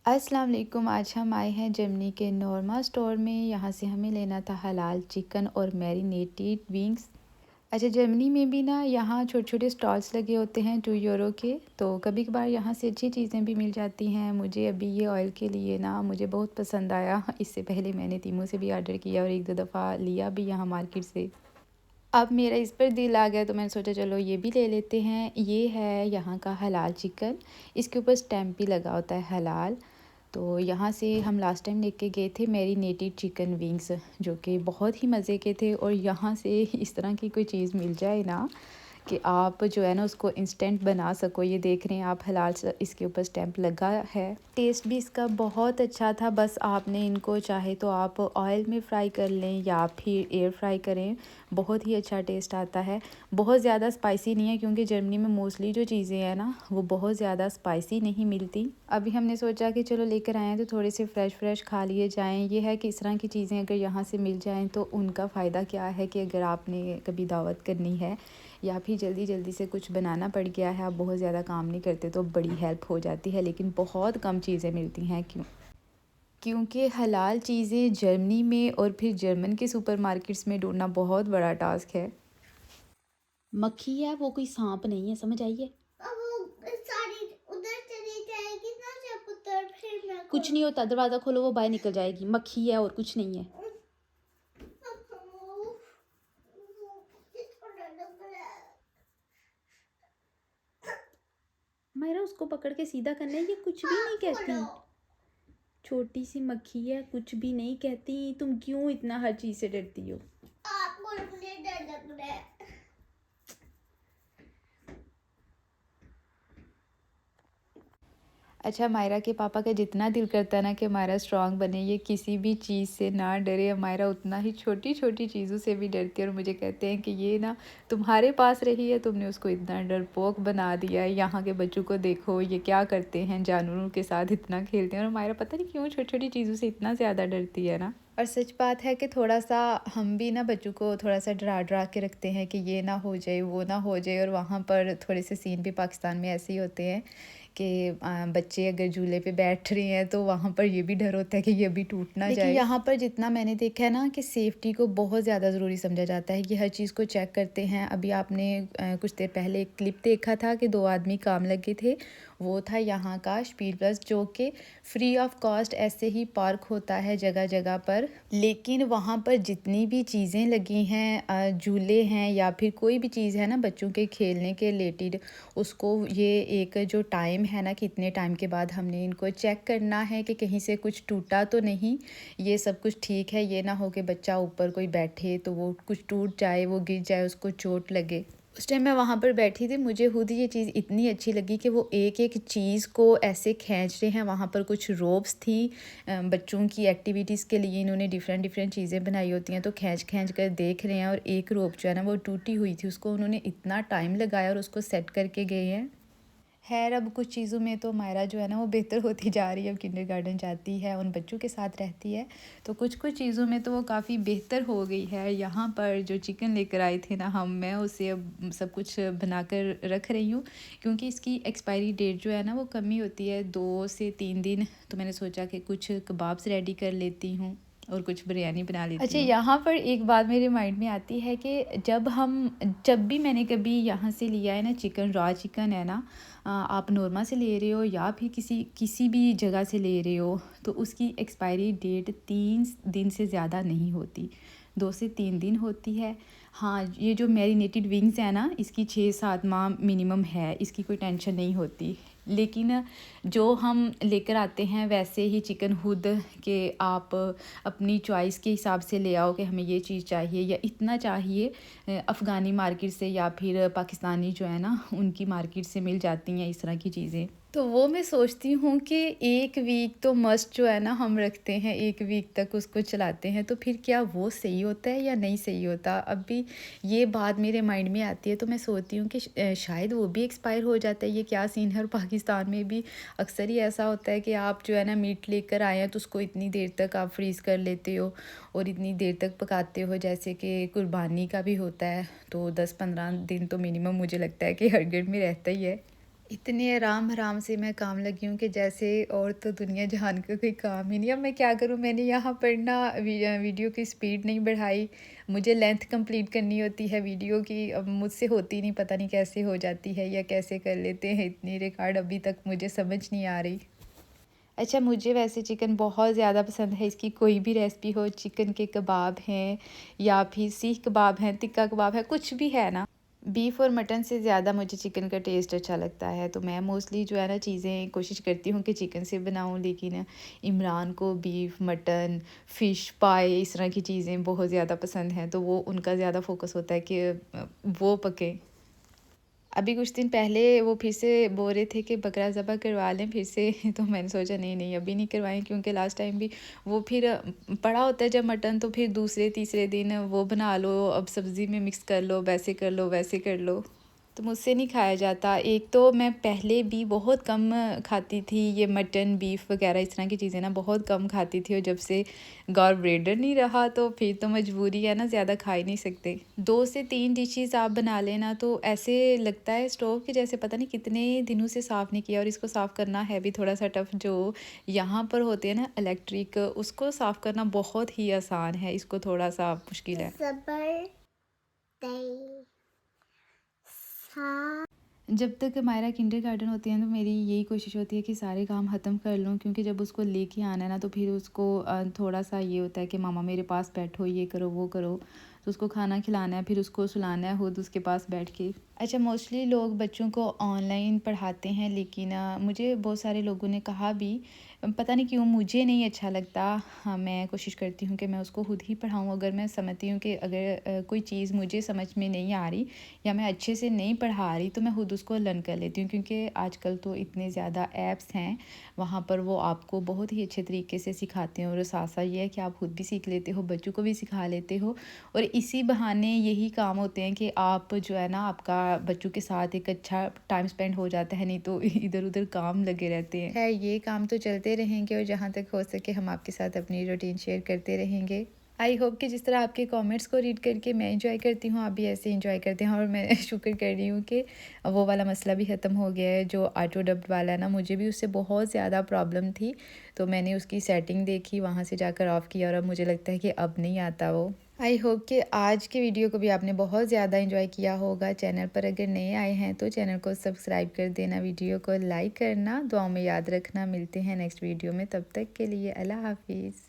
अस्सलाम वालेकुम। आज हम आए हैं जर्मनी के नॉर्मा स्टोर में। यहाँ से हमें लेना था हलाल चिकन और मैरिनेटेड विंग्स। अच्छा, जर्मनी में भी ना यहाँ छोटे छोटे स्टॉल्स लगे होते हैं 2 यूरो के, तो कभी कभार यहाँ से अच्छी चीज़ें भी मिल जाती हैं। मुझे अभी ये ऑयल के लिए ना मुझे बहुत पसंद आया। इससे पहले मैंने तीमू से भी ऑर्डर किया और एक दो दफ़ा लिया भी यहाँ मार्केट से। अब मेरा इस पर दिल आ गया तो मैंने सोचा चलो ये भी ले लेते हैं। ये है यहाँ का हलाल चिकन। इसके ऊपर स्टैम्प भी लगा होता है हलाल। तो यहाँ से हम लास्ट टाइम लेके गए थे मैरिनेटेड चिकन विंग्स, जो कि बहुत ही मज़े के थे। और यहाँ से इस तरह की कोई चीज़ मिल जाए ना कि आप जो है ना उसको इंस्टेंट बना सको। ये देख रहे हैं आप, हलाल इसके ऊपर स्टैम्प लगा है। टेस्ट भी इसका बहुत अच्छा था। बस आपने इनको चाहे तो आप ऑयल में फ्राई कर लें या फिर एयर फ्राई करें, बहुत ही अच्छा टेस्ट आता है। बहुत ज़्यादा स्पाइसी नहीं है क्योंकि जर्मनी में मोस्टली जो चीज़ें हैं ना वो बहुत ज़्यादा स्पाइसी नहीं मिलती। अभी हमने सोचा कि चलो लेकर आए हैं तो थोड़े से फ्रेश खा लिए जाएं। ये है कि इस तरह की चीज़ें अगर यहाँ से मिल जाएं तो उनका फ़ायदा क्या है कि अगर आपने कभी दावत करनी है या फिर जल्दी जल्दी से कुछ बनाना पड़ गया है, आप बहुत ज़्यादा काम नहीं करते, तो बड़ी हेल्प हो जाती है। लेकिन बहुत कम चीज़ें मिलती हैं क्योंकि हलाल चीज़ें जर्मनी में और फिर जर्मन के सुपरमार्केट्स में ढूंढना बहुत बड़ा टास्क है। मक्खी है, वो कोई सांप नहीं है, समझ आई है। अब वो सारी उधर चली जाएगी ना, जब उधर फिर मैं कुछ नहीं होता, दरवाजा खोलो वो बाहर निकल जाएगी। मक्खी है और कुछ नहीं है। किसको डर लग रहा है? मायरा उसको पकड़ के सीधा करना है, ये कुछ भी नहीं कहती। छोटी सी मक्खी है, कुछ भी नहीं कहती। तुम क्यों इतना हर चीज से डरती हो? आपको मुझे डर लग रहा है। अच्छा, मायरा के पापा का जितना दिल करता है ना कि मायरा स्ट्रांग बने, ये किसी भी चीज़ से ना डरे। मायरा उतना ही छोटी छोटी चीज़ों से भी डरती है और मुझे कहते हैं कि ये ना तुम्हारे पास रही है, तुमने उसको इतना डरपोक बना दिया है। यहाँ के बच्चों को देखो ये क्या करते हैं, जानवरों के साथ इतना खेलते हैं। और मायरा पता नहीं क्यों छोटी छोटी चीज़ों से इतना ज़्यादा डरती है ना। और सच बात है कि थोड़ा सा हम भी ना बच्चों को थोड़ा सा डरा डरा के रखते हैं कि ये ना हो जाए वो ना हो जाए। और वहाँ पर थोड़े से सीन भी पाकिस्तान में ऐसे ही होते हैं कि बच्चे अगर झूले पे बैठ रहे हैं तो वहाँ पर ये भी डर होता है कि ये भी टूट ना जाए। लेकिन यहाँ पर जितना मैंने देखा है ना कि सेफ्टी को बहुत ज़्यादा ज़रूरी समझा जाता है। ये हर चीज़ को चेक करते हैं। अभी आपने कुछ देर पहले एक क्लिप देखा था कि 2 आदमी काम लगे थे। वो था यहाँ का स्पीड प्लस, जो कि फ्री ऑफ कॉस्ट ऐसे ही पार्क होता है जगह जगह पर। लेकिन वहाँ पर जितनी भी चीज़ें लगी हैं, झूले हैं या फिर कोई भी चीज़ है ना बच्चों के खेलने के रिलेटेड, उसको ये एक जो टाइम है ना कि इतने टाइम के बाद हमने इनको चेक करना है कि कहीं से कुछ टूटा तो नहीं, ये सब कुछ ठीक है। ये ना हो कि बच्चा ऊपर कोई बैठे तो वो कुछ टूट जाए, वो गिर जाए, उसको चोट लगे। उस टाइम मैं वहाँ पर बैठी थी, मुझे खुद ये चीज़ इतनी अच्छी लगी कि वो एक एक चीज़ को ऐसे खींच रहे हैं। वहाँ पर कुछ रोप्स थी बच्चों की एक्टिविटीज़ के लिए, इन्होंने डिफरेंट डिफरेंट चीज़ें बनाई होती हैं, तो खींच खींच कर देख रहे हैं। और एक रोप जो है ना वो टूटी हुई थी, उसको उन्होंने इतना टाइम लगाया और उसको सेट करके गए हैं। खैर, अब कुछ चीज़ों में तो मायरा जो है ना वो बेहतर होती जा रही है। अब किंडरगार्टन जाती है, उन बच्चों के साथ रहती है, तो कुछ कुछ चीज़ों में तो वो काफ़ी बेहतर हो गई है। यहाँ पर जो चिकन लेकर आए थे ना मैं उसे अब सब कुछ बनाकर रख रही हूँ क्योंकि इसकी एक्सपायरी डेट जो है ना वो कम ही होती है, 2 से 3 दिन। तो मैंने सोचा कि कुछ कबाब्स रेडी कर लेती हूँ और कुछ बिरयानी बना लेती हूँ। अच्छा, यहाँ पर एक बात मेरे माइंड में आती है कि जब भी मैंने कभी यहाँ से लिया है ना चिकन, रॉ चिकन है ना, आप नॉर्मा से ले रहे हो या फिर किसी भी जगह से ले रहे हो, तो उसकी एक्सपायरी डेट 3 दिन से ज़्यादा नहीं होती, 2 से 3 दिन होती है। हाँ, ये जो मैरिनेटेड विंग्स है ना इसकी 6-7 माह मिनिमम है, इसकी कोई टेंशन नहीं होती। लेकिन जो हम लेकर आते हैं वैसे ही चिकन खुद के आप अपनी चॉइस के हिसाब से ले आओ कि हमें ये चीज़ चाहिए या इतना चाहिए, अफ़गानी मार्केट से या फिर पाकिस्तानी जो है ना उनकी मार्केट से मिल जाती हैं इस तरह की चीज़ें। तो वो मैं सोचती हूँ कि 1 वीक तो मस्ट जो है ना हम रखते हैं, 1 वीक तक उसको चलाते हैं, तो फिर क्या वो सही होता है या नहीं सही होता। अब भी ये बात मेरे माइंड में आती है तो मैं सोचती हूँ कि शायद वो भी एक्सपायर हो जाता है। ये क्या सीन है। और पाकिस्तान में भी अक्सर ही ऐसा होता है कि आप जो है ना मीट लेकर आए हैं तो उसको इतनी देर तक आप फ्रीज़ कर लेते हो और इतनी देर तक पकाते हो। जैसे कि कुर्बानी का भी होता है तो 10-15 दिन तो मिनिमम मुझे लगता है कि हर घर में रहता ही है। इतने आराम आराम से मैं काम लगी हूँ कि जैसे और तो दुनिया जहान का कोई काम ही नहीं। अब मैं क्या करूँ, मैंने यहाँ पर ना वीडियो की स्पीड नहीं बढ़ाई। मुझे लेंथ कंप्लीट करनी होती है वीडियो की, अब मुझसे होती नहीं, पता नहीं कैसे हो जाती है या कैसे कर लेते हैं इतनी रिकॉर्ड, अभी तक मुझे समझ नहीं आ रही। अच्छा, मुझे वैसे चिकन बहुत ज़्यादा पसंद है, इसकी कोई भी रेसिपी हो, चिकन के कबाब हैं या फिर सीख कबाब हैं, टिक्का कबाब है, कुछ भी है ना, बीफ और मटन से ज़्यादा मुझे चिकन का टेस्ट अच्छा लगता है। तो मैं मोस्टली जो है ना चीज़ें कोशिश करती हूँ कि चिकन से बनाऊँ, लेकिन इमरान को बीफ, मटन, फ़िश पाए इस तरह की चीज़ें बहुत ज़्यादा पसंद हैं, तो वो उनका ज़्यादा फ़ोकस होता है कि वो पके। अभी कुछ दिन पहले वो फिर से बोल रहे थे कि बकरा ज़बह करवा लें फिर से तो मैंने सोचा नहीं नहीं अभी नहीं करवाएं, क्योंकि लास्ट टाइम भी वो फिर पड़ा होता है जब मटन, तो फिर दूसरे तीसरे दिन वो बना लो, अब सब्ज़ी में मिक्स कर लो, वैसे कर लो वैसे कर लो, तो मुझसे नहीं खाया जाता। एक तो मैं पहले भी बहुत कम खाती थी ये मटन, बीफ वगैरह इस तरह की चीज़ें ना बहुत कम खाती थी, और जब से गॉड ब्रेडर नहीं रहा तो फिर तो मजबूरी है ना, ज़्यादा खा ही नहीं सकते। 2 से 3 डिशेज़ आप बना लेना तो ऐसे लगता है स्टोव के जैसे पता नहीं कितने दिनों से साफ़ नहीं किया, और इसको साफ़ करना है भी थोड़ा सा टफ़। जो यहाँ पर होते हैं ना इलेक्ट्रिक, उसको साफ़ करना बहुत ही आसान है, इसको थोड़ा सा मुश्किल है। Sabar day. Sa. जब तक मायरा किंडरगार्टन होती है तो मेरी यही कोशिश होती है कि सारे काम ख़त्म कर लूँ, क्योंकि जब उसको लेके आना है ना तो फिर उसको थोड़ा सा ये होता है कि मामा मेरे पास बैठो, ये करो वो करो, तो उसको खाना खिलाना है, फिर उसको सुलाना है खुद उसके पास बैठ के। अच्छा, मोस्टली लोग बच्चों को ऑनलाइन पढ़ाते हैं, लेकिन मुझे बहुत सारे लोगों ने कहा भी, पता नहीं क्यों मुझे नहीं अच्छा लगता। हाँ, मैं कोशिश करती हूँ कि मैं उसको खुद ही पढ़ाऊँ। अगर मैं समझती हूँ कि अगर कोई चीज़ मुझे समझ में नहीं आ रही या मैं अच्छे से नहीं पढ़ा रही, तो मैं खुद उसको लर्न कर लेती हूँ, क्योंकि आजकल तो इतने ज़्यादा ऐप्स हैं, वहाँ पर वो आपको बहुत ही अच्छे तरीके से सिखाते हैं, और साथ साथ ये है कि आप खुद भी सीख लेते हो, बच्चों को भी सिखा लेते हो, और इसी बहाने यही काम होते हैं कि आप जो है ना आपका बच्चों के साथ एक अच्छा टाइम स्पेंड हो जाता है, नहीं तो इधर उधर काम लगे रहते हैं। खैर, ये काम तो चलते रहेंगे, और जहाँ तक हो सके हम आपके साथ अपनी रूटीन शेयर करते रहेंगे। आई होप कि जिस तरह आपके कमेंट्स को रीड करके मैं इंजॉय करती हूँ, आप भी ऐसे इंजॉय करते हैं, और मैं शुक्र कर रही हूँ कि वो वाला मसला भी ख़त्म हो गया है जो ऑटो डब्ड वाला है ना, मुझे भी उससे बहुत ज़्यादा प्रॉब्लम थी, तो मैंने उसकी सेटिंग देखी, वहाँ से जाकर ऑफ़ किया, और अब मुझे लगता है कि अब नहीं आता वो। आई होप कि आज के वीडियो को भी आपने बहुत ज़्यादा इंजॉय किया होगा। चैनल पर अगर नए आए हैं तो चैनल को सब्सक्राइब कर देना, वीडियो को लाइक करना, दुआओं में याद रखना। मिलते हैं नेक्स्ट वीडियो में, तब तक के लिए अल्लाह हाफिज़।